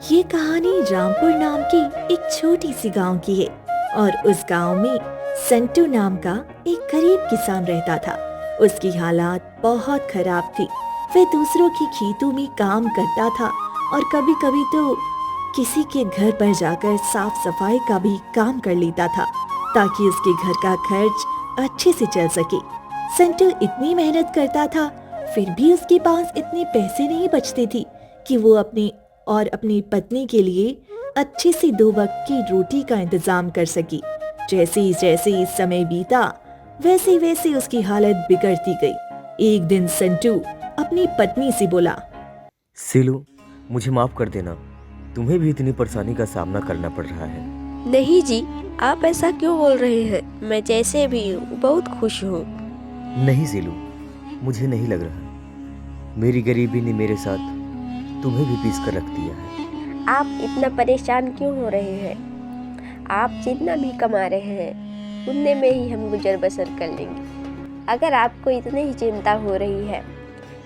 ये कहानी रामपुर नाम की एक छोटी सी गांव की है और उस गांव में संटू नाम का एक गरीब किसान रहता था। उसकी हालात बहुत खराब थी। वह दूसरों के खेतों में काम करता था और कभी कभी तो किसी के घर पर जाकर साफ सफाई का भी काम कर लेता था ताकि उसके घर का खर्च अच्छे से चल सके। संटू इतनी मेहनत करता था, फिर भी उसके पास इतने पैसे नहीं बचते थे कि वो अपने और अपनी पत्नी के लिए अच्छे से 2 वक्त की रोटी का इंतजाम कर सकी। जैसे समय बीता वैसे वैसे उसकी हालत बिगड़ती गई। एक दिन संटू अपनी पत्नी से बोला, सिलू, मुझे माफ कर देना, तुम्हें भी इतनी परेशानी का सामना करना पड़ रहा है। नहीं जी, आप ऐसा क्यों बोल रहे हैं? मैं जैसे भी हूँ बहुत खुश हूँ। नहीं सिलू, मुझे नहीं लग रहा। मेरी गरीबी ने मेरे साथ तुम्हें भी पीस कर रख दिया है। आप इतना परेशान क्यों हो रहे हैं? आप जितना भी कमा रहे हैं उतने में ही हम गुजर बसर कर लेंगे। अगर आपको इतनी ही चिंता हो रही है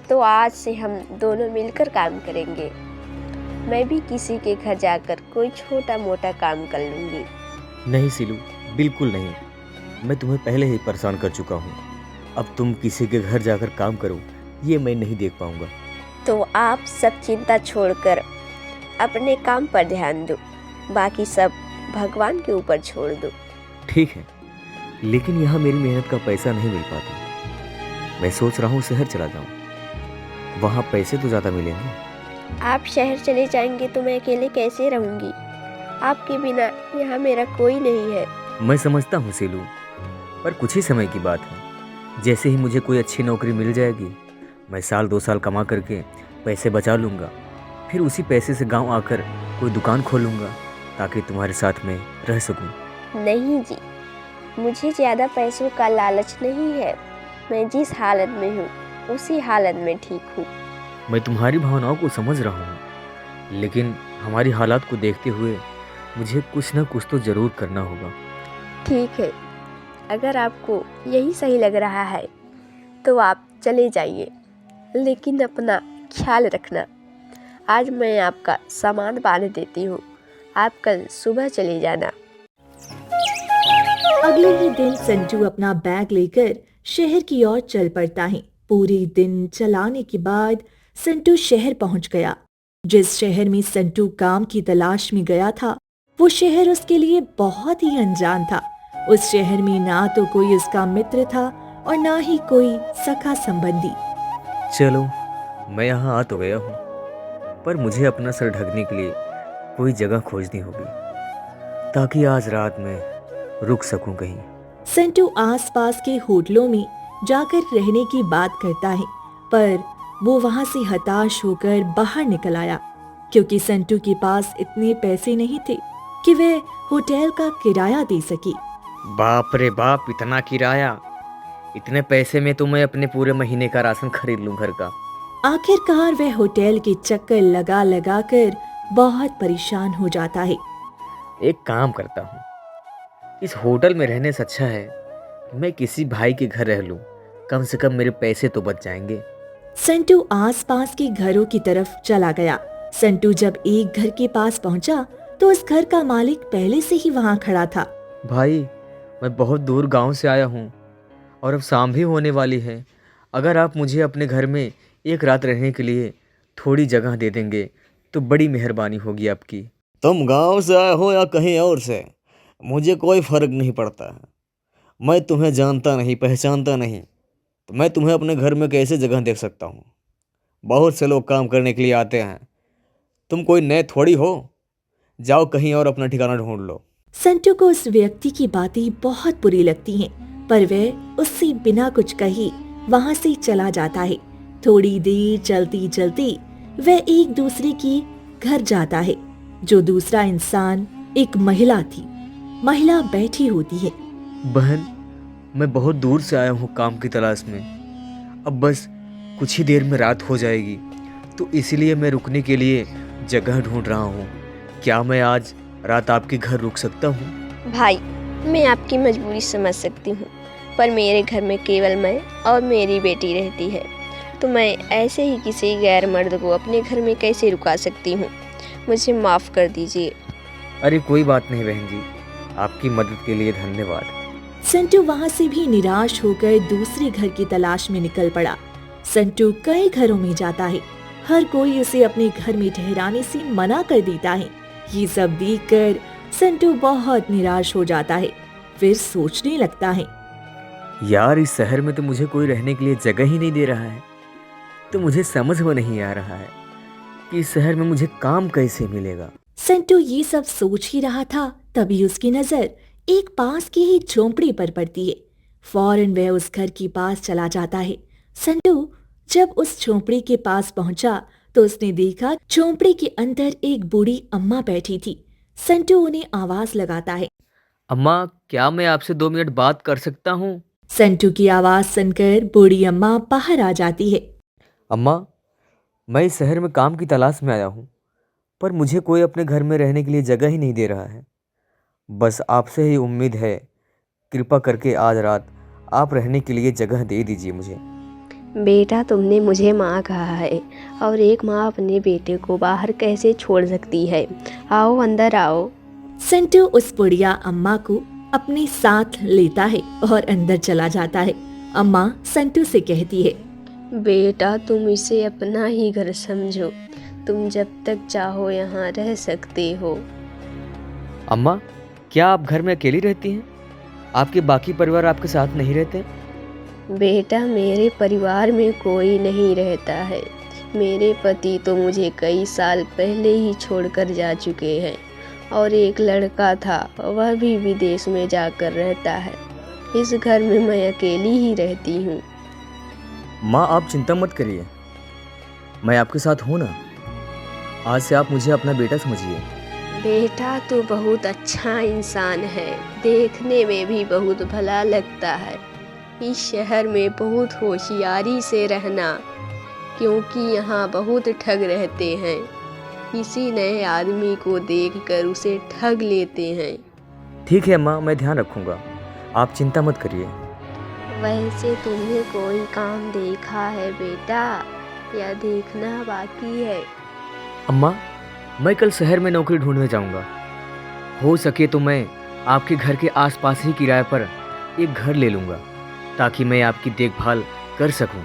तो आज से हम दोनों मिलकर काम करेंगे। मैं भी किसी के घर जाकर कोई छोटा मोटा काम कर लूँगी। नहीं सिलू, बिल्कुल नहीं। मैं तुम्हें पहले ही परेशान कर चुका हूँ। अब तुम किसी के घर जाकर काम करो, ये मैं नहीं देख पाऊंगा। तो आप सब चिंता छोड़कर अपने काम पर ध्यान दो, बाकी सब भगवान के ऊपर छोड़ दो। ठीक है, लेकिन यहाँ मेरी मेहनत का पैसा नहीं मिल पाता। मैं सोच रहा हूँ शहर चला जाऊँ, वहाँ पैसे तो ज़्यादा मिलेंगे। आप शहर चले जाएंगे तो मैं अकेले कैसे रहूँगी? आपके बिना यहाँ मेरा कोई नहीं है। मैं समझता हूँ सिलू, पर कुछ ही समय की बात है। जैसे ही मुझे कोई अच्छी नौकरी मिल जाएगी, मैं 1-2 साल कमा करके पैसे बचा लूँगा। फिर उसी पैसे से गांव आकर कोई दुकान खोलूँगा ताकि तुम्हारे साथ में रह सकूँ। नहीं जी, मुझे ज़्यादा पैसों का लालच नहीं है। मैं जिस हालत में हूँ उसी हालत में ठीक हूँ। मैं तुम्हारी भावनाओं को समझ रहा हूँ, लेकिन हमारी हालात को देखते हुए मुझे कुछ ना कुछ तो ज़रूर करना होगा। ठीक है, अगर आपको यही सही लग रहा है तो आप चले जाइए, लेकिन अपना ख्याल रखना। आज मैं आपका सामान बांध देती हूँ, आप कल सुबह चले जाना। अगले ही दिन संटू अपना बैग लेकर शहर की ओर चल पड़ता है। पूरे दिन चलाने के बाद संटू शहर पहुंच गया। जिस शहर में संटू काम की तलाश में गया था, वो शहर उसके लिए बहुत ही अनजान था। उस शहर में ना तो कोई उसका मित्र था और ना ही कोई सखा संबंधी। चलो, मैं यहाँ आ तो गया हूँ, पर मुझे अपना सर ढकने के लिए कोई जगह खोजनी होगी ताकि आज रात में रुक सकूं कहीं। संटू आसपास के होटलों में जाकर रहने की बात करता है, पर वो वहां से हताश होकर बाहर निकल आया क्योंकि संटू के पास इतने पैसे नहीं थे कि वह होटल का किराया दे सके। बाप रे बाप, इतना किराया! इतने पैसे में तो मैं अपने पूरे महीने का राशन खरीद लूं घर का। आखिरकार वह होटल के चक्कर लगा लगा कर बहुत परेशान हो जाता है। एक काम करता हूँ, इस होटल में रहने से अच्छा है कि मैं किसी भाई के घर रह लूं। कम से कम मेरे पैसे तो बच जाएंगे। संटू आसपास के घरों की तरफ चला गया। संटू जब एक घर के पास पहुंचा तो उस घर का मालिक पहले से ही वहां खड़ा था। भाई, मैं बहुत दूर गांव से आया हूँ और अब शाम भी होने वाली है। अगर आप मुझे अपने घर में एक रात रहने के लिए थोड़ी जगह दे देंगे तो बड़ी मेहरबानी होगी आपकी। तुम गांव से आए हो या कहीं और से, मुझे कोई फ़र्क नहीं पड़ता है। मैं तुम्हें जानता नहीं, पहचानता नहीं, तो मैं तुम्हें अपने घर में कैसे जगह दे सकता हूँ? बहुत से लोग काम करने के लिए आते हैं, तुम कोई नए थोड़ी हो। जाओ कहीं और अपना ठिकाना ढूंढ लो। संटू को उस व्यक्ति की बातें बहुत बुरी लगती हैं, पर वह उससे बिना कुछ कहे वहां से चला जाता है। थोड़ी देर चलती चलती वह एक दूसरे के घर जाता है। जो दूसरा इंसान एक महिला थी। महिला बैठी होती है। बहन, मैं बहुत दूर से आया हूँ काम की तलाश में। अब बस कुछ ही देर में रात हो जाएगी, तो इसीलिए मैं रुकने के लिए जगह ढूंढ रहा हूँ। क्या मैं आज रात आपके घर रुक सकता हूँ? भाई, मैं आपकी मजबूरी समझ सकती हूँ, पर मेरे घर में केवल मैं और मेरी बेटी रहती है, तो मैं ऐसे ही किसी गैर मर्द को अपने घर में कैसे रुका सकती हूँ? मुझे माफ़ कर दीजिए। अरे कोई बात नहीं बहन जी, आपकी मदद के लिए धन्यवाद। संटू वहाँ से भी निराश होकर दूसरे घर की तलाश में निकल पड़ा। संटू कई घरों में जाता है, हर कोई उसे अपने घर में ठहराने से मना कर देता है। ये सब देखकर संटू बहुत निराश हो जाता है। फिर सोचने लगता है, यार इस शहर में तो मुझे कोई रहने के लिए जगह ही नहीं दे रहा है, तो मुझे समझ में नहीं आ रहा है कि इस शहर में मुझे काम कैसे मिलेगा। संटू ये सब सोच ही रहा था, तभी उसकी नजर एक पास की ही झोंपड़ी पर पड़ती है। फौरन वह उस घर के पास चला जाता है। संटू जब उस झोंपड़ी के पास पहुंचा तो उसने देखा झोंपड़ी के अंदर एक बूढ़ी अम्मा बैठी थी। संटू उन्हें आवाज लगाता है। अम्मा, क्या मैं आपसे 2 मिनट बात कर सकता हूँ? संटू की आवाज सुनकर बूढ़ी अम्मा बाहर आ जाती है। अम्मा, मैं इस शहर में काम की तलाश में आया हूँ, पर मुझे कोई अपने घर में रहने के लिए जगह ही नहीं दे रहा है। बस आपसे ही उम्मीद है, कृपा करके आज रात आप रहने के लिए जगह दे दीजिए मुझे। बेटा, तुमने मुझे माँ कहा है और एक माँ अपने बेटे को बाहर कैसे छोड़ सकती है। आओ, अंदर आओ। संटू उस बुढ़िया अम्मा को अपने साथ लेता है और अंदर चला जाता है। अम्मा संटू से कहती है, बेटा, तुम इसे अपना ही घर समझो। तुम जब तक चाहो यहाँ रह सकते हो। अम्मा, क्या आप घर में अकेली रहती हैं? आपके बाकी परिवार आपके साथ नहीं रहते? बेटा, मेरे परिवार में कोई नहीं रहता है। मेरे पति तो मुझे कई साल पहले ही छोड़कर जा चुके हैं और एक लड़का था, वह भी विदेश में जाकर रहता है। इस घर में मैं अकेली ही रहती हूँ। माँ, आप चिंता मत करिए, मैं आपके साथ हूँ ना। आज से आप मुझे अपना बेटा समझिए। बेटा, तू बहुत अच्छा इंसान है, देखने में भी बहुत भला लगता है। इस शहर में बहुत होशियारी से रहना, क्योंकि यहाँ बहुत ठग रहते हैं। किसी नए आदमी को देखकर उसे ठग लेते हैं। ठीक है माँ, मैं ध्यान रखूँगा, आप चिंता मत करिए। वैसे तुमने कोई काम देखा है बेटा, या देखना बाकी है? अम्मा, मैं कल शहर में नौकरी ढूंढने जाऊंगा। हो सके तो मैं आपके घर के आसपास ही किराए पर एक घर ले लूँगा, ताकि मैं आपकी देखभाल कर सकूं।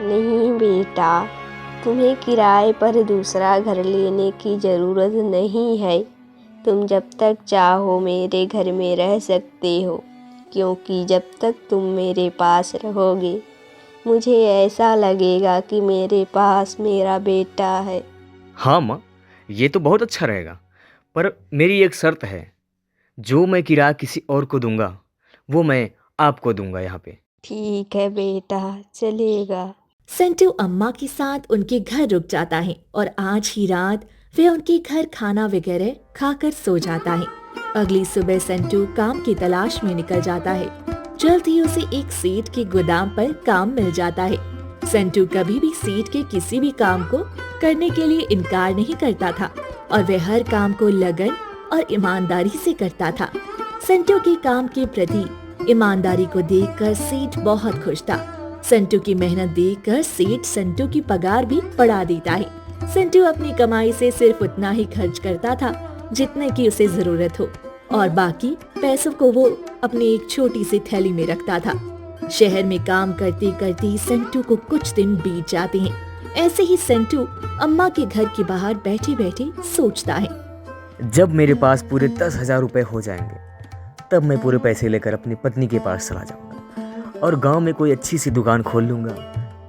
नहीं बेटा, तुम्हें किराए पर दूसरा घर लेने की ज़रूरत नहीं है। तुम जब तक चाहो मेरे घर में रह सकते हो, क्योंकि जब तक तुम मेरे पास रहोगे मुझे ऐसा लगेगा कि मेरे पास मेरा बेटा है। हाँ माँ, ये तो बहुत अच्छा रहेगा, पर मेरी एक शर्त है। जो मैं किराया किसी और को दूंगा वो मैं आपको दूंगा यहाँ पे। ठीक है बेटा, चलेगा। संटू अम्मा के साथ उनके घर रुक जाता है और आज ही रात वे उनके घर खाना वगैरह खाकर सो जाता है। अगली सुबह संटू काम की तलाश में निकल जाता है। जल्द ही उसे एक सेठ के गोदाम पर काम मिल जाता है। संटू कभी भी सेठ के किसी भी काम को करने के लिए इनकार नहीं करता था और वह हर काम को लगन और ईमानदारी से करता था। संटू के काम के प्रति ईमानदारी को देखकर सेठ बहुत खुश था। संटू की मेहनत देखकर सेठ संटू की पगार भी बढ़ा देता है। संटू अपनी कमाई से सिर्फ उतना ही खर्च करता था जितने की उसे जरूरत हो, और बाकी पैसों को वो अपनी एक छोटी सी थैली में रखता था। शहर में काम करते करते संटू को कुछ दिन बीत जाते हैं। ऐसे ही संटू अम्मा के घर के बाहर बैठे बैठे सोचता है, जब मेरे पास पूरे 10,000 रुपए हो जाएंगे तब मैं पूरे पैसे लेकर अपनी पत्नी के पास चला जाऊंगा और गांव में कोई अच्छी सी दुकान खोल लूंगा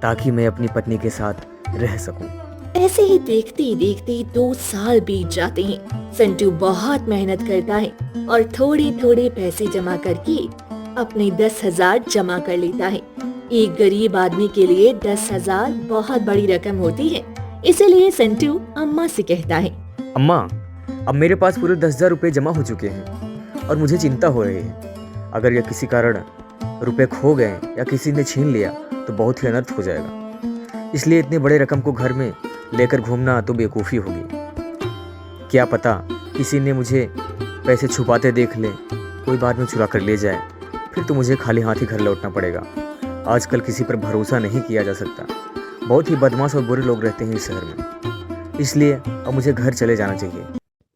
ताकि मैं अपनी पत्नी के साथ रह सकूं। ऐसे ही देखते देखते 2 साल बीत जाते हैं। संटू बहुत मेहनत करता है और थोड़े थोड़े पैसे जमा करके अपने 10,000 जमा कर लेता है। एक गरीब आदमी के लिए 10,000 बहुत बड़ी रकम होती है, इसीलिए संटू अम्मा से कहता है, अम्मा, अब मेरे पास पूरे 10,000 रुपये जमा हो चुके हैं और मुझे चिंता हो रही है। अगर यह किसी कारण रुपए खो गए या किसी ने छीन लिया तो बहुत ही अनर्थ हो जाएगा। इसलिए इतने बड़े रकम को घर में लेकर घूमना तो बेवकूफ़ी होगी। क्या पता किसी ने मुझे पैसे छुपाते देख ले, कोई बाद में चुरा कर ले जाए, फिर तो मुझे खाली हाथ ही घर लौटना पड़ेगा। आजकल किसी पर भरोसा नहीं किया जा सकता। बहुत ही बदमाश और बुरे लोग रहते हैं इस शहर में। इसलिए अब मुझे घर चले जाना चाहिए।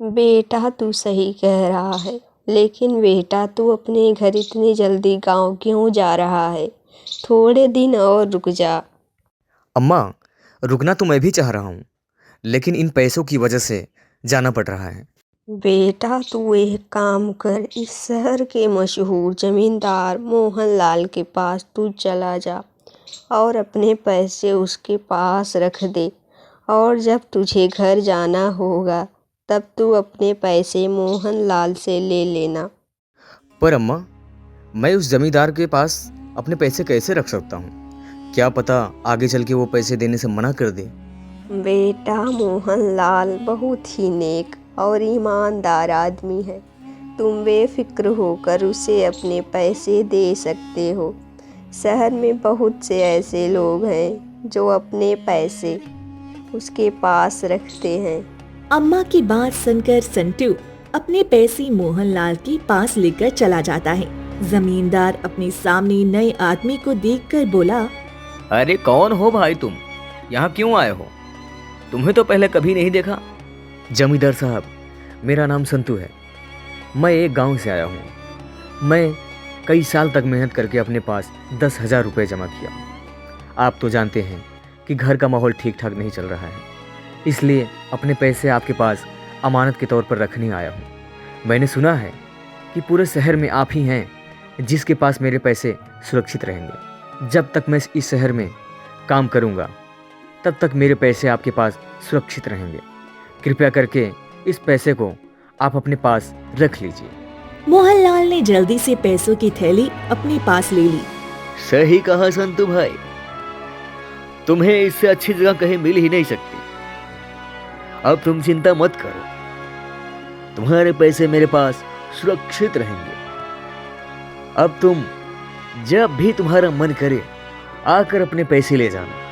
बेटा तू सही कह रहा है, लेकिन बेटा तू अपने घर इतनी जल्दी गांव क्यों जा रहा है? थोड़े दिन और रुक जा। अम्मा, रुकना तो मैं भी चाह रहा हूँ, लेकिन इन पैसों की वजह से जाना पड़ रहा है। बेटा तू एक काम कर, इस शहर के मशहूर जमींदार मोहनलाल के पास तू चला जा और अपने पैसे उसके पास रख दे, और जब तुझे घर जाना होगा तब तू अपने पैसे मोहनलाल से ले लेना। पर अम्मा, मैं उस जमींदार के पास अपने पैसे कैसे रख सकता हूँ? क्या पता आगे चल के वो पैसे देने से मना कर दे। बेटा मोहनलाल बहुत ही नेक और ईमानदार आदमी है, तुम बेफिक्र होकर उसे अपने पैसे दे सकते हो। शहर में बहुत से ऐसे लोग हैं जो अपने पैसे उसके पास रखते हैं। अम्मा की बात सुनकर संटू अपने पैसे मोहनलाल के पास लेकर चला जाता है। जमींदार अपने सामने नए आदमी को देखकर बोला, अरे कौन हो भाई तुम? यहाँ क्यों आए हो? तुम्हें तो पहले कभी नहीं देखा। जमींदार साहब, मेरा नाम संतू है। मैं एक गांव से आया हूँ। मैं कई साल तक मेहनत करके अपने पास 10,000 रुपये जमा किया। आप तो जानते हैं कि घर का माहौल ठीक ठाक नहीं चल रहा है, इसलिए अपने पैसे आपके पास अमानत के तौर पर रखने आया हूँ। मैंने सुना है कि पूरे शहर में आप ही हैं जिसके पास मेरे पैसे सुरक्षित रहेंगे। जब तक मैं इस शहर में काम करूँगा तब तक मेरे पैसे आपके पास सुरक्षित रहेंगे। कृपया करके इस पैसे को आप अपने पास रख लीजिए। मोहनलाल ने जल्दी से पैसों की थैली अपने पास ले ली। सही कहा संतू भाई, तुम्हें इससे अच्छी जगह कहीं मिल ही नहीं सकती। अब तुम चिंता मत करो, तुम्हारे पैसे मेरे पास सुरक्षित रहेंगे। अब तुम जब भी तुम्हारा मन करे आकर अपने पैसे ले जाना।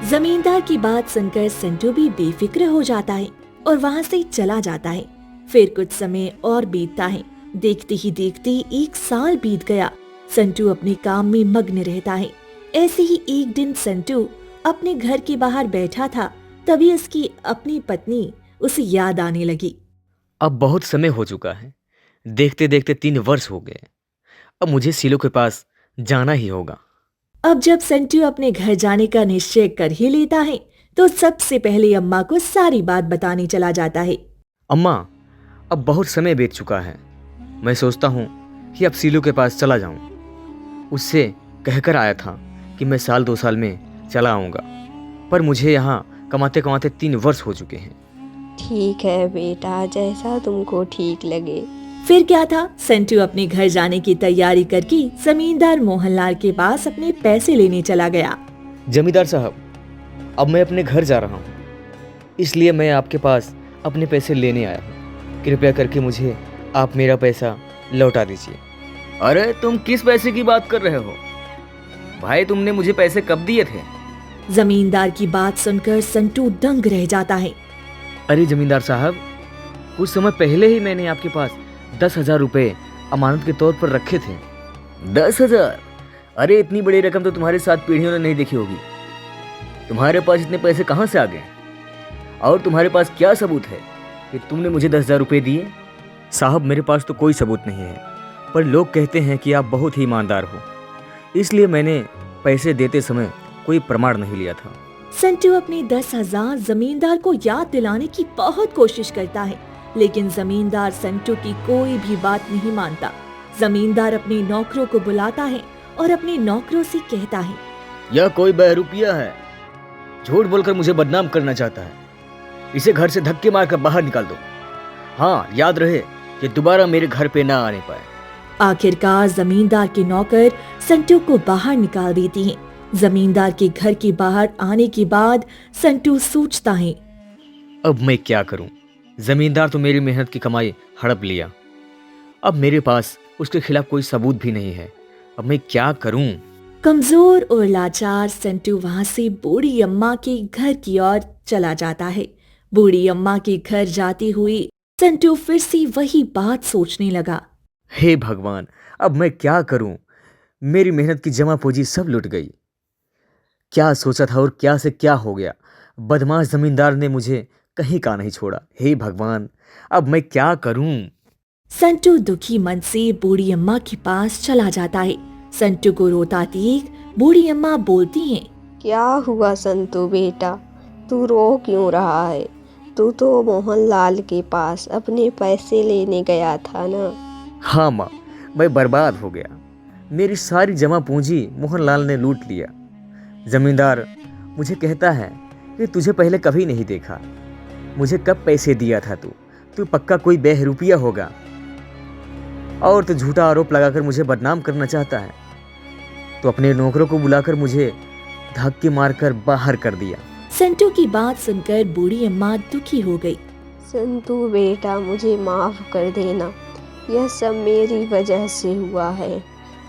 जमींदार की बात सुनकर संटू भी बेफिक्र हो जाता है और वहाँ से चला जाता है। फिर कुछ समय और बीतता है। देखते ही देखते 1 साल बीत गया। संटू अपने काम में मग्न रहता है। ऐसे ही एक दिन संटू अपने घर के बाहर बैठा था, तभी उसकी अपनी पत्नी उसे याद आने लगी। अब बहुत समय हो चुका है, देखते देखते 3 वर्ष हो गए। अब मुझे सीलो के पास जाना ही होगा। अब जब संटू अपने घर जाने का निश्चय कर ही लेता है तो सबसे पहले अम्मा को सारी बात बताने चला जाता है। अम्मा, अब बहुत समय बीत चुका है। मैं सोचता हूँ कि अब सीलो के पास चला जाऊँ। उससे कहकर आया था कि मैं 1-2 साल में चला आऊँगा, पर मुझे यहाँ कमाते कमाते 3 वर्ष हो चुके हैं। ठीक है बेटा, जैसा तुमको ठीक लगे। फिर क्या था, संटू अपने घर जाने की तैयारी करके जमींदार मोहनलाल के पास अपने पैसे लेने चला गया। जमींदार साहब, अब मैं अपने घर जा रहा हूँ, इसलिए मैं आपके पास अपने पैसे लेने आया हूँ। कृपया करके मुझे आप मेरा पैसा लौटा दीजिए। अरे तुम किस पैसे की बात कर रहे हो भाई? तुमने मुझे पैसे कब दिए थे? जमींदार की बात सुनकर संटू दंग रह जाता है। अरे जमींदार साहब, कुछ समय पहले ही मैंने आपके पास 10,000 रुपये अमानत के तौर पर रखे थे। 10,000? अरे इतनी बड़ी रकम तो तुम्हारे साथ पीढ़ियों ने नहीं देखी होगी। तुम्हारे पास इतने पैसे कहाँ से आ गए? और तुम्हारे पास क्या सबूत है कि तुमने मुझे 10,000 रुपये दिए? साहब, मेरे पास तो कोई सबूत नहीं है, पर लोग कहते हैं कि आप बहुत ही ईमानदार हो, इसलिए मैंने पैसे देते समय कोई प्रमाण नहीं लिया था। संटू अपने 10,000 जमींदार को याद दिलाने की बहुत कोशिश करता है, लेकिन जमींदार संटू की कोई भी बात नहीं मानता। जमींदार अपने नौकरों को बुलाता है और अपने नौकरों से कहता है, यह कोई बहरूपिया है, झूठ बोलकर मुझे बदनाम करना चाहता है। इसे घर से धक्के मारकर बाहर निकाल दो। हाँ, याद रहे कि दोबारा मेरे घर पे ना आने पाए। आखिरकार जमींदार के नौकर संटू को बाहर निकाल देती हैं। जमींदार के घर के बाहर आने के बाद संटू सोचता है, अब मैं क्या करूं? जमींदार तो मेरी मेहनत की कमाई हड़प लिया। अब मेरे पास उसके खिलाफ कोई सबूत भी नहीं है। अब मैं क्या करूं? कमजोर और लाचार संटू वहां से बूढ़ी अम्मा के घर की ओर चला जाता है। बूढ़ी अम्मा के घर जाते हुए संटू फिर से वही बात सोचने लगा। हे भगवान, अब मैं क्या करूं? मेरी मेहनत की जमा पूंजी सब लुट गई। क्या सोचा था और क्या से क्या हो गया। बदमाश जमींदार ने मुझे कहीं का नहीं छोड़ा। हे भगवान, अब मैं क्या करूं? संटू दुखी मन से बूढ़ी अम्मा के पास चला जाता है। संटू को रोता देख बूढ़ी अम्मा बोलती हैं, क्या हुआ संतू बेटा, तू रो क्यों रहा है? तू तो मोहनलाल के पास अपने पैसे लेने गया था ना। हाँ माँ, मैं बर्बाद हो गया। मेरी सारी जमा पूंजी मोहनलाल ने लूट लिया। जमींदार मुझे कहता है कि तुझे पहले कभी नहीं देखा। मुझे कब पैसे दिया था तू पक्का कोई बेहरूपिया होगा। और तो झूठा आरोप लगाकर मुझे बदनाम करना चाहता है। तो अपने नौकरों को बुलाकर मुझे धक्के मारकर बाहर कर दिया। संटू की बात सुनकर बूढ़ी अम्मा दुखी हो गई। संतू बेटा, मुझे माफ़ कर देना, यह सब मेरी वजह से हुआ है।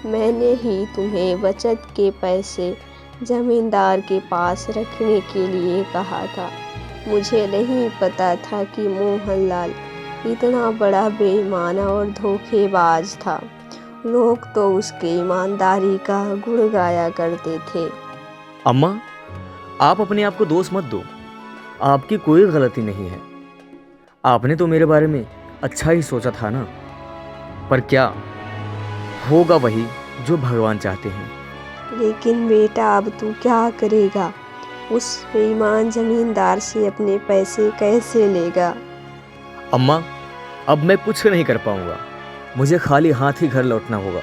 मैंने ही तुम्हें बचत के पैसे जमींदार के पास रखने के लिए कहा था। मुझे नहीं पता था कि मोहनलाल इतना बड़ा बेईमान और धोखेबाज था। लोग तो उसके ईमानदारी का गुण गाया करते थे। अम्मा, आप अपने आप को दोष मत दो। आपकी कोई गलती नहीं है। आपने तो मेरे बारे में अच्छा ही सोचा था ना। पर क्या होगा वही जो भगवान चाहते हैं। लेकिन बेटा, अब तू क्या करेगा? उस बेईमान जमींदार से अपने पैसे कैसे लेगा? अम्मा, अब मैं कुछ नहीं कर पाऊंगा। मुझे खाली हाथ ही घर लौटना होगा।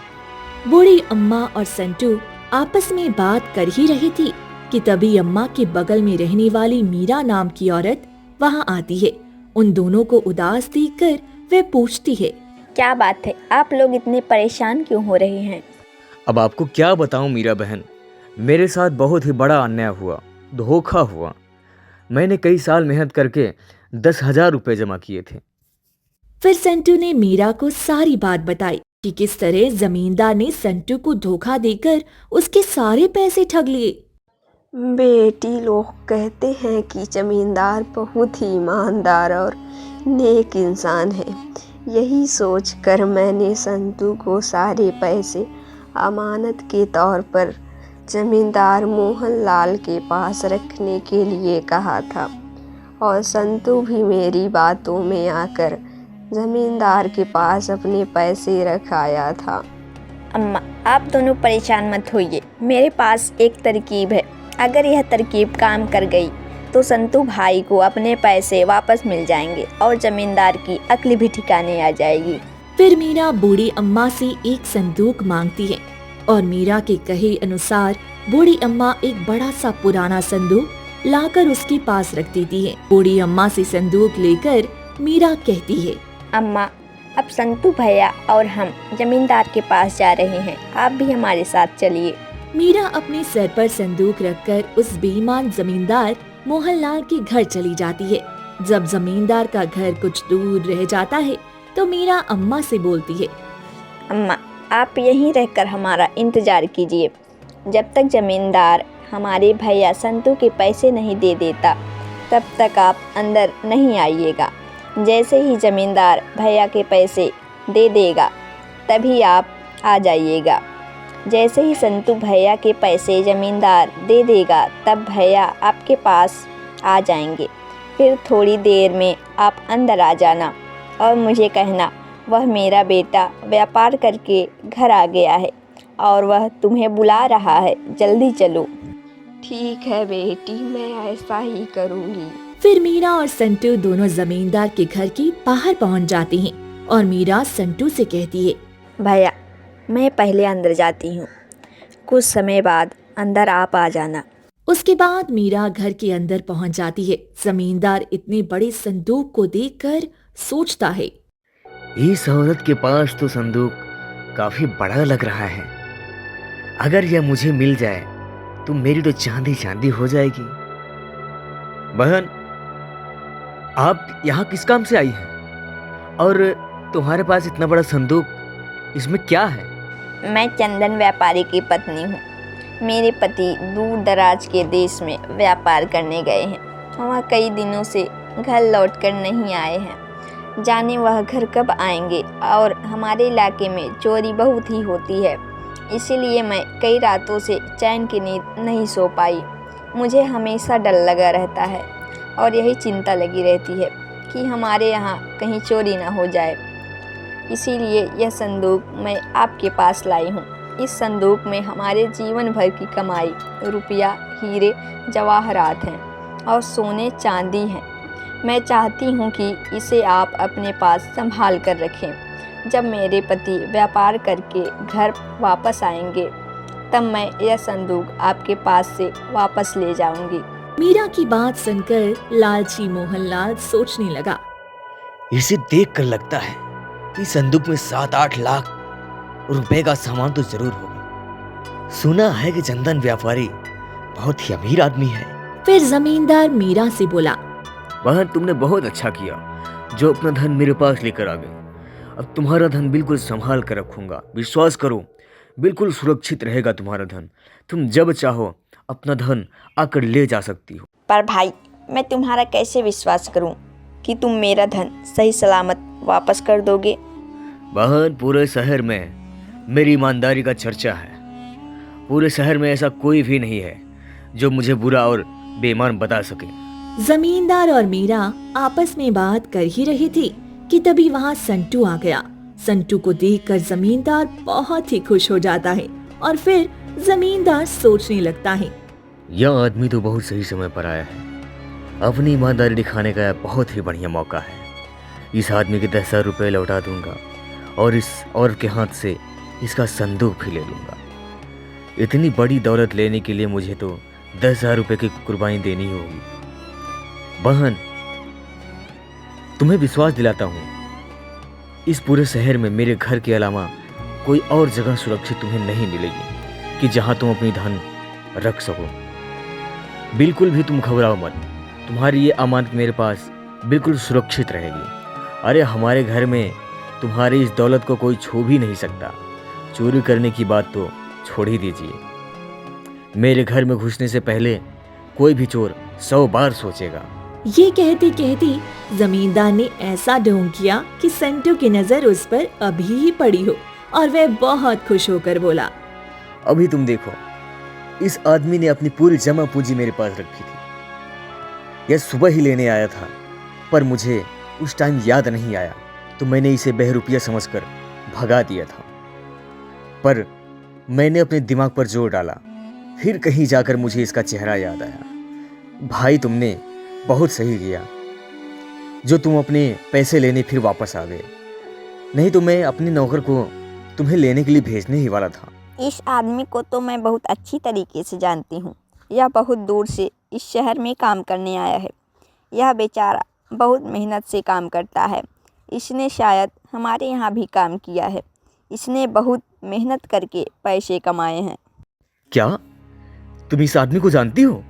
बूढ़ी अम्मा और संटू आपस में बात कर ही रही थी कि तभी अम्मा के बगल में रहने वाली मीरा नाम की औरत वहाँ आती है। उन दोनों को उदास देखकर वे पूछती है, क्या बात है, आप लोग इतने परेशान क्यों हो रहे हैं? अब आपको क्या बताऊं मीरा बहन, मेरे साथ बहुत ही बड़ा अन्याय हुआ, धोखा हुआ। मैंने कई साल मेहनत करके 10,000 रुपये जमा किए थे। फिर संटू ने मीरा को सारी बात बताई कि किस तरह जमींदार ने संटू को धोखा देकर उसके सारे पैसे ठग लिए। बेटी, लोग कहते हैं कि जमींदार बहुत ही ईमानदार और नेक इंसान है। यही सोचकर मैंने संतू को सारे पैसे अमानत के तौर पर जमींदार मोहनलाल के पास रखने के लिए कहा था। और संतू भी मेरी बातों में आकर जमींदार के पास अपने पैसे रखाया था। अम्मा, आप दोनों परेशान मत होइए। मेरे पास एक तरकीब है। अगर यह तरकीब काम कर गई तो संतू भाई को अपने पैसे वापस मिल जाएंगे और जमींदार की अक्ल भी ठिकाने आ जाएगी। फिर मीरा बूढ़ी अम्मा से एक संदूक मांगती है और मीरा के कहे अनुसार बूढ़ी अम्मा एक बड़ा सा पुराना संदूक लाकर उसके पास रख देती है। बूढ़ी अम्मा से संदूक लेकर मीरा कहती है, अम्मा, अब संतू भैया और हम जमींदार के पास जा रहे हैं, आप भी हमारे साथ चलिए। मीरा अपने सर पर संदूक रखकर उस बेईमान जमींदार मोहनलाल के घर चली जाती है। जब जमींदार का घर कुछ दूर रह जाता है तो मीरा अम्मा से बोलती है, अम्मा, आप यहीं रहकर हमारा इंतजार कीजिए। जब तक जमींदार हमारे भैया संतू के पैसे नहीं दे देता तब तक आप अंदर नहीं आइएगा। जैसे ही जमींदार भैया के पैसे दे देगा तभी आप आ जाइएगा। जैसे ही संतू भैया के पैसे जमींदार दे देगा तब भैया आपके पास आ जाएंगे। फिर थोड़ी देर में आप अंदर आ जाना और मुझे कहना, वह मेरा बेटा व्यापार करके घर आ गया है और वह तुम्हें बुला रहा है, जल्दी चलो। ठीक है बेटी, मैं ऐसा ही करूँगी। फिर मीरा और संटू दोनों जमींदार के घर के बाहर पहुंच जाती हैं और मीरा संटू से कहती है, भैया, मैं पहले अंदर जाती हूँ, कुछ समय बाद अंदर आप आ जाना। उसके बाद मीरा घर के अंदर पहुंच जाती है। जमींदार इतने बड़े संदूक को देखकर सोचता है, इस औरत के पास तो संदूक काफी बड़ा लग रहा है। अगर यह मुझे मिल जाए तो मेरी तो चांदी चांदी हो जाएगी। बहन, आप यहाँ किस काम से आई हैं? और तुम्हारे पास इतना बड़ा संदूक, इसमें क्या है? मैं चंदन व्यापारी की पत्नी हूँ। मेरे पति दूर दराज के देश में व्यापार करने गए हैं। वह कई दिनों से घर लौटकर नहीं आए हैं। जाने वह घर कब आएंगे। और हमारे इलाके में चोरी बहुत ही होती है, इसीलिए मैं कई रातों से चैन की नींद नहीं सो पाई। मुझे हमेशा डर लगा रहता है और यही चिंता लगी रहती है कि हमारे यहाँ कहीं चोरी ना हो जाए। इसीलिए यह संदूक मैं आपके पास लाई हूँ। इस संदूक में हमारे जीवन भर की कमाई, रुपया, हीरे जवाहरात हैं और सोने चांदी हैं। मैं चाहती हूँ कि इसे आप अपने पास संभाल कर रखें। जब मेरे पति व्यापार करके घर वापस आएंगे तब मैं यह संदूक आपके पास से वापस ले जाऊंगी। मीरा की बात सुनकर लालची मोहनलाल सोचने लगा। इसे देख कर लगता है कि संदूक में 7-8 लाख रुपए का सामान तो जरूर होगा। सुना है कि चंदन व्यापारी बहुत ही अमीर आदमी है। फिर जमींदार मीरा से बोला, बहन, तुमने बहुत अच्छा किया जो अपना धन मेरे पास लेकर आ गए। अब तुम्हारा धन बिल्कुल संभाल कर रखूंगा। विश्वास करो, बिल्कुल सुरक्षित रहेगा तुम्हारा धन। तुम जब चाहो अपना धन आकर ले जा सकती हो। पर भाई, मैं तुम्हारा कैसे विश्वास करूं कि तुम मेरा धन सही सलामत वापस कर दोगे? बहन, पूरे शहर में मेरी ईमानदारी का चर्चा है। पूरे शहर में ऐसा कोई भी नहीं है जो मुझे बुरा और बेईमान बता सके। जमींदार और मीरा आपस में बात कर ही रही थी कि तभी वहाँ संटू आ गया। संटू को देखकर जमींदार बहुत ही खुश हो जाता है और फिर जमींदार सोचने लगता है, यह आदमी तो बहुत सही समय पर आया है। अपनी ईमानदारी दिखाने का बहुत ही बढ़िया मौका है। इस आदमी के 10,000 रुपये लौटा दूंगा और इस औरत के हाथ से इसका संदूक भी ले लूंगा। इतनी बड़ी दौलत लेने के लिए मुझे तो 10,000 रुपये की कुर्बानी देनी होगी। बहन, तुम्हें विश्वास दिलाता हूँ, इस पूरे शहर में मेरे घर के अलावा कोई और जगह सुरक्षित तुम्हें नहीं मिलेगी कि जहाँ तुम अपनी धन रख सको। बिल्कुल भी तुम घबराओ मत, तुम्हारी ये अमानत मेरे पास बिल्कुल सुरक्षित रहेगी। अरे हमारे घर में तुम्हारी इस दौलत को कोई छू भी नहीं सकता। चोरी करने की बात तो छोड़ ही दीजिए। मेरे घर में घुसने से पहले कोई भी चोर 100 बार सोचेगा। ये कहते कहते जमींदार ने ऐसा ढोंग किया कि संटू की नजर उस पर अभी ही पड़ी हो और वह बहुत खुश होकर बोला, अभी तुम देखो, इस आदमी ने अपनी पूरी जमा पूंजी मेरे पास रखी थी। यह सुबह ही लेने आया था, पर मुझे उस टाइम याद नहीं आया तो मैंने इसे बहरूपिया समझकर भगा दिया था। पर मैंने अपने दिमाग पर जोर डाला, फिर कहीं जाकर मुझे इसका चेहरा याद आया। भाई, तुमने बहुत सही किया जो तुम अपने पैसे लेने फिर वापस आ गए, नहीं तो मैं अपने नौकर को तुम्हें लेने के लिए भेजने ही वाला था। इस आदमी को तो मैं बहुत अच्छी तरीके से जानती हूँ। यह बहुत दूर से इस शहर में काम करने आया है। यह बेचारा बहुत मेहनत से काम करता है। इसने शायद हमारे यहाँ भी काम किया है। इसने बहुत मेहनत करके पैसे कमाए हैं। क्या तुम इस आदमी को जानती हो?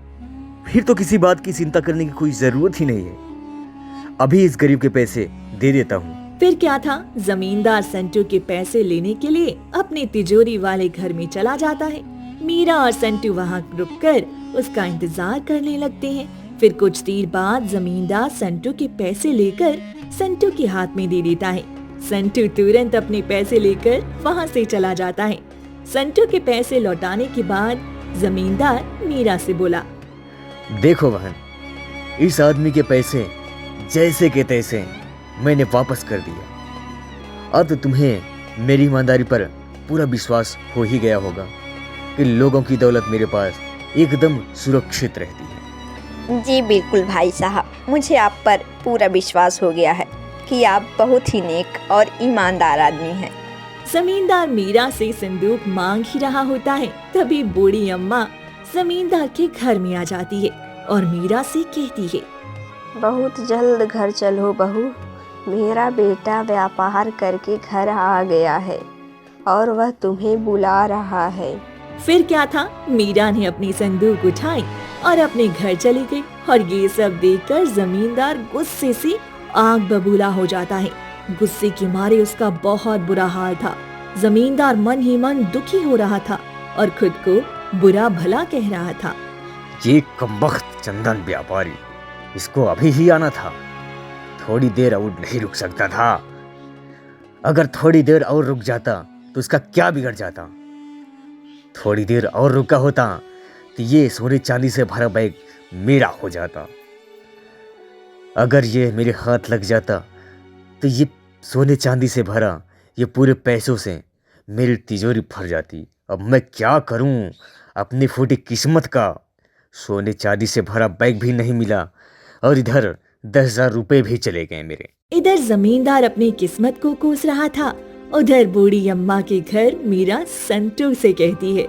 फिर तो किसी बात की चिंता करने की कोई जरूरत ही नहीं है। अभी इस गरीब के पैसे दे देता हूँ। फिर क्या था, जमींदार संटू के पैसे लेने के लिए अपने तिजोरी वाले घर में चला जाता है। मीरा और संटू वहाँ रुककर उसका इंतजार करने लगते हैं। फिर कुछ देर बाद जमींदार संटू के पैसे लेकर संटू के हाथ में दे देता है। संटू तुरंत अपने पैसे लेकर वहाँ से चला जाता है। संटू के पैसे लौटाने के बाद जमींदार मीरा से बोला, देखो बहन, इस आदमी के पैसे जैसे के तैसे मैंने वापस कर दिया। अब तो तुम्हें मेरी ईमानदारी पर पूरा विश्वास हो ही गया होगा कि लोगों की दौलत मेरे पास एकदम सुरक्षित रहती है। जी बिल्कुल भाई साहब, मुझे आप पर पूरा विश्वास हो गया है कि आप बहुत ही नेक और ईमानदार आदमी हैं। जमींदार मीरा से संदूक मांग ही रहा होता है, तभी बूढ़ी अम्मा जमींदार के घर में आ जाती है और मीरा से कहती है, बहुत जल्द घर चलो बहू, मेरा बेटा व्यापार करके घर आ गया है और वह तुम्हें बुला रहा है। फिर क्या था, मीरा ने अपनी संदूक उठाई और अपने घर चली गई और ये सब देखकर जमींदार गुस्से से आग बबूला हो जाता है। गुस्से के मारे उसका बहुत बुरा हाल था। जमींदार मन ही मन दुखी हो रहा था और खुद को बुरा भला कह रहा था। ये कमबख्त चंदन व्यापारी, इसको अभी ही आना था। थोड़ी देर और नहीं रुक सकता था। अगर थोड़ी देर और रुक जाता तो उसका क्या बिगड़ जाता। थोड़ी देर और रुका होता तो ये सोने चांदी से भरा बैग मेरा हो जाता। अगर ये मेरे हाथ लग जाता तो ये सोने चांदी से भरा ये पूरे पैसों से मेरी तिजोरी भर जाती। अब मैं क्या करूं अपनी फूटी किस्मत का। सोने चांदी से भरा बैग भी नहीं मिला और इधर 10,000 रुपए भी चले गए मेरे। इधर जमींदार अपनी किस्मत को कोस रहा था, उधर बूढ़ी अम्मा के घर मीरा संतू से कहती है,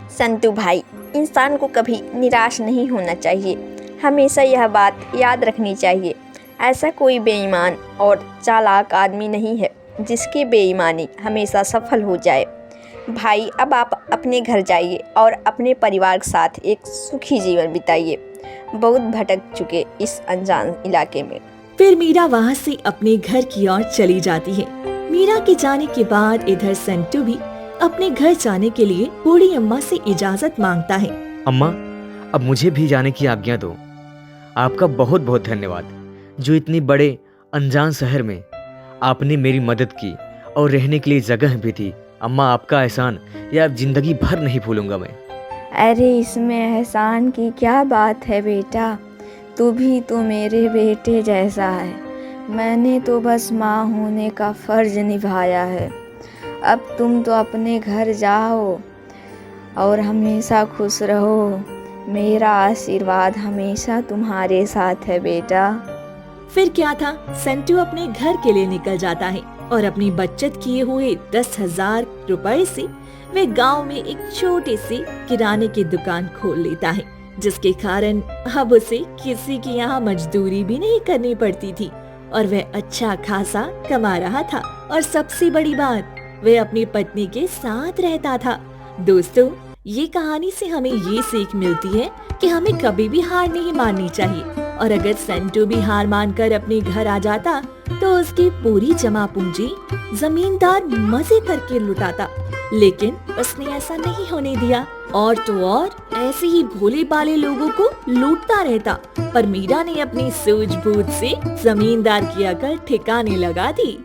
संतू भाई, इंसान को कभी निराश नहीं होना चाहिए। हमेशा यह बात याद रखनी चाहिए, ऐसा कोई बेईमान और चालाक आदमी नहीं है जिसकी बेईमानी हमेशा सफल हो जाए। भाई, अब आप अपने घर जाइए और अपने परिवार के साथ एक सुखी जीवन बिताइए। बहुत भटक चुके इस अनजान इलाके में। फिर मीरा वहाँ से अपने घर की ओर चली जाती है। मीरा के जाने के बाद इधर संतू भी अपने घर जाने के लिए बूढ़ी अम्मा से इजाजत मांगता है। अम्मा, अब मुझे भी जाने की आज्ञा दो। आपका बहुत बहुत धन्यवाद जो इतनी बड़े अनजान शहर में आपने मेरी मदद की और रहने के लिए जगह भी थी। अम्मा, आपका एहसान ये अब जिंदगी भर नहीं भूलूंगा मैं। अरे, इसमें एहसान की क्या बात है बेटा, तू भी तो मेरे बेटे जैसा है। मैंने तो बस माँ होने का फ़र्ज निभाया है। अब तुम तो अपने घर जाओ और हमेशा खुश रहो। मेरा आशीर्वाद हमेशा तुम्हारे साथ है बेटा। फिर क्या था, संतू अपने घर के लिए निकल जाता है और अपनी बचत किए हुए 10,000 रुपए से वे गांव में एक छोटी सी किराने की दुकान खोल लेता है, जिसके कारण अब उसे किसी के यहाँ मजदूरी भी नहीं करनी पड़ती थी और वह अच्छा खासा कमा रहा था। और सबसे बड़ी बात, वह अपनी पत्नी के साथ रहता था। दोस्तों, ये कहानी से हमें ये सीख मिलती है कि हमें कभी भी हार नहीं माननी चाहिए। और अगर संतू भी हार मानकर अपने घर आ जाता तो उसकी पूरी जमा पूंजी जमींदार मजे करके लुटाता, लेकिन उसने ऐसा नहीं होने दिया और तो और ऐसे ही भोले भाले लोगों को लूटता रहता। पर मीरा ने अपनी सूझबूझ से जमींदार की अकल ठिकाने लगा दी।